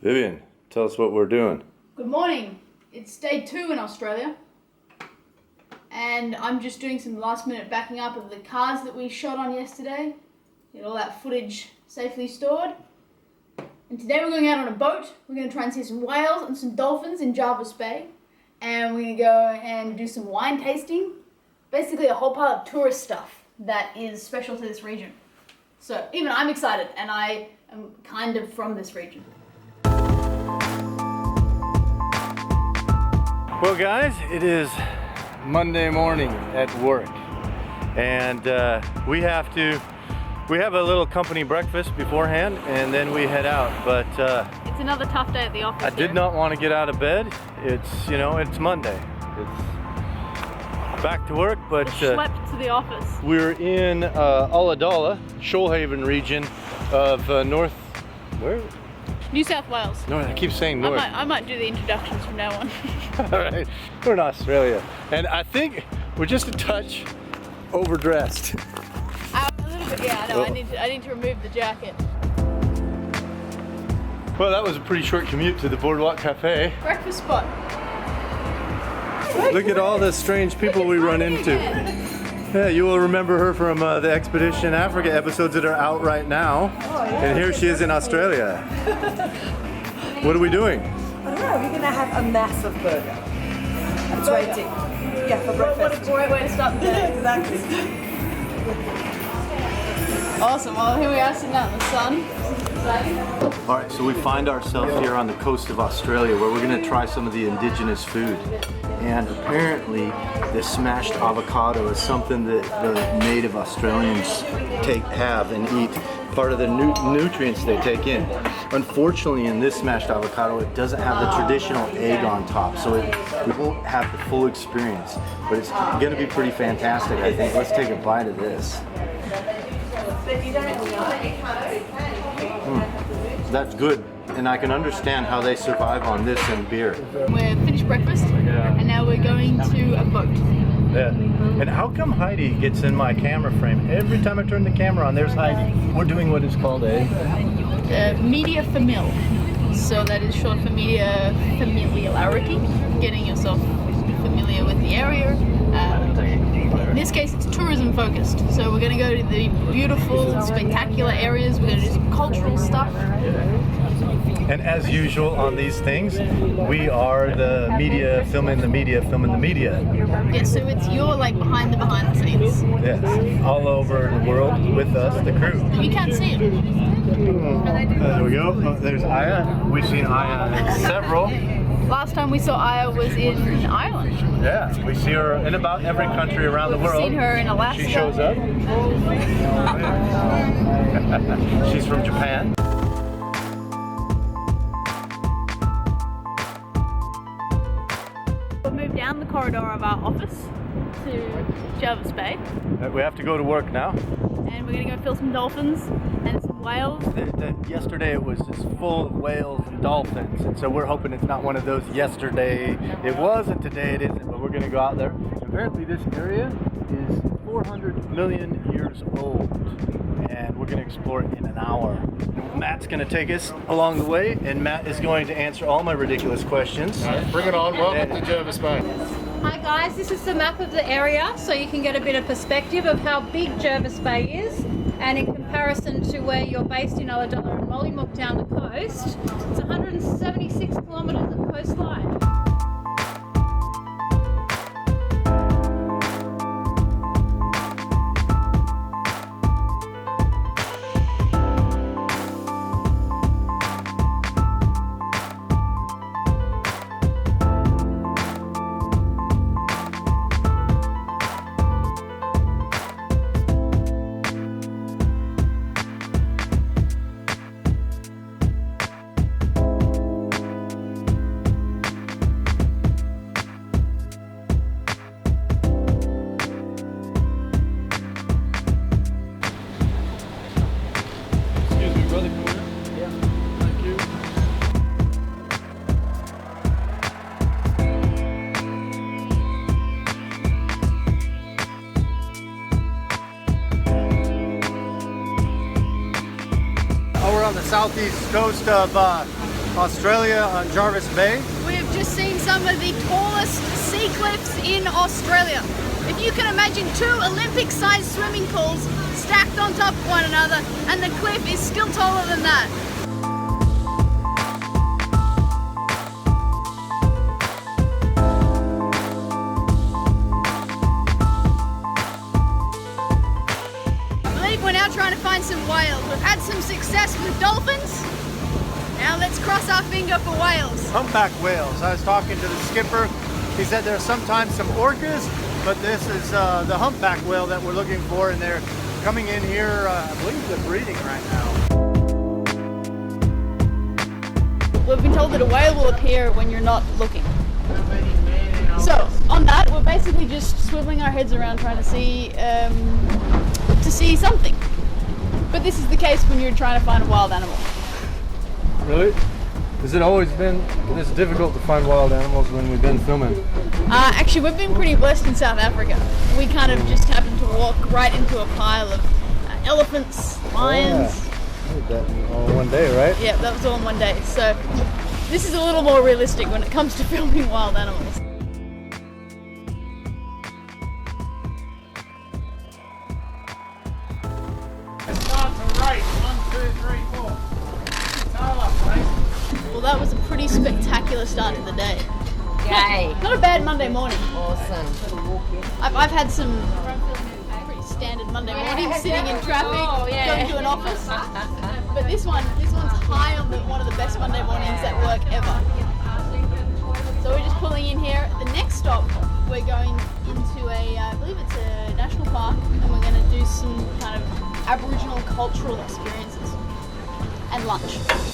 Vivian, tell us what we're doing. Good morning. It's day 2 in Australia. And I'm just doing some last minute backing up of the cars that we shot on yesterday. Get all that footage safely stored. And today we're going out on a boat. We're going to try and see some whales and some dolphins in Jervis Bay. And we're going to go and do some wine tasting. Basically a whole pile of tourist stuff that is special to this region. So even I'm excited, and I am kind of from this region. Well guys, it is Monday morning at work, and we have a little company breakfast beforehand, and then we head out. But it's another tough day at the office. I did not want to get out of bed. It's it's Monday. It's back to work, but Schlepped to the office. We're in Ulladulla, Shoalhaven region of where? New South Wales. No, I keep saying north. I might do the introductions from now on. All right, we're in Australia, and I think we're just a touch overdressed. A little bit, yeah. No, I need to remove the jacket. Well, that was a pretty short commute to the Boardwalk Cafe. Breakfast spot. Look at all the strange people we run into. Yeah, you will remember her from the Expedition Africa episodes that are out right now. Oh, yeah. And here she is in Australia. What are we doing? I don't know, we're going to have a massive burger. It's waiting. Yeah, for breakfast. What a great way to start the day. Exactly. Awesome, well here we are sitting out in the sun. All right, so we find ourselves here on the coast of Australia where we're going to try some of the indigenous food. And apparently this smashed avocado is something that the native Australians have and eat. Part of the nutrients they take in. Unfortunately, in this smashed avocado, it doesn't have the traditional egg on top, so we won't have the full experience. But it's going to be pretty fantastic, I think. Let's take a bite of this. That's good, and I can understand how they survive on this and beer. We're finished breakfast, and now we're going to a boat. Yeah. And how come Heidi gets in my camera frame? Every time I turn the camera on, there's Heidi. We're doing what is called a media famil. So that is short for media familiarity, getting yourself familiar with the area. In this case, it's tourism focused. So we're going to go to the beautiful, spectacular areas. We're going to do some cultural stuff. And as usual on these things, we are the media filming the media filming the media. Yeah, so it's your behind the scenes. Yes, all over the world with us, the crew. You can't see it. There we go. Oh, there's Aya. We've seen Aya in several. Last time we saw Aya was in Ireland. Yeah, we see her in about every country around the world. We've seen her in Alaska. She shows up. She's from Japan. We'll move down the corridor of our office to Jervis Bay. We have to go to work now. And we're going to go film some dolphins and some whales. Yesterday it was just full of whales and dolphins, and so we're hoping it's not one of those yesterday it was and today it isn't, but we're going to go out there. Apparently this area is 400 million years old, and we're going to explore it in an hour. Matt's going to take us along the way, and Matt is going to answer all my ridiculous questions. Bring it on. Welcome to Jervis Bay. Hi guys, this is the map of the area so you can get a bit of perspective of how big Jervis Bay is, and in comparison to where you're based in Ulladulla and Mollymook down the coast, it's 176 kilometres of coastline. We're on the southeast coast of Australia on Jervis Bay. We've just seen some of the tallest sea cliffs in Australia. If you can imagine 2 Olympic-sized swimming pools stacked on top of one another, and the cliff is still taller than that. I believe we're now trying to find some whales. We've had some success with dolphins. Now let's cross our finger for whales. Humpback whales. I was talking to the skipper. He said there's sometimes some orcas, but this is the humpback whale that we're looking for, and they're coming in here. I believe they're breeding right now. We've been told that a whale will appear when you're not looking. So on that, we're basically just swiveling our heads around trying to see something. But this is the case when you're trying to find a wild animal. Really? Has it always been this difficult to find wild animals when we've been filming? Actually, we've been pretty blessed in South Africa. We kind of just happened to walk right into a pile of elephants, lions. I did that all in one day, right? Yeah, that was all in one day. So this is a little more realistic when it comes to filming wild animals. Well, that was a pretty spectacular start to the day. Yay. Not a bad Monday morning. Awesome. I've had some pretty standard Monday mornings, sitting in traffic, going to an office. But this one's high on one of the best Monday mornings at work ever. So we're just pulling in here. The next stop, we're going into I believe it's a national park, and we're going to do some kind of Aboriginal cultural experiences and lunch.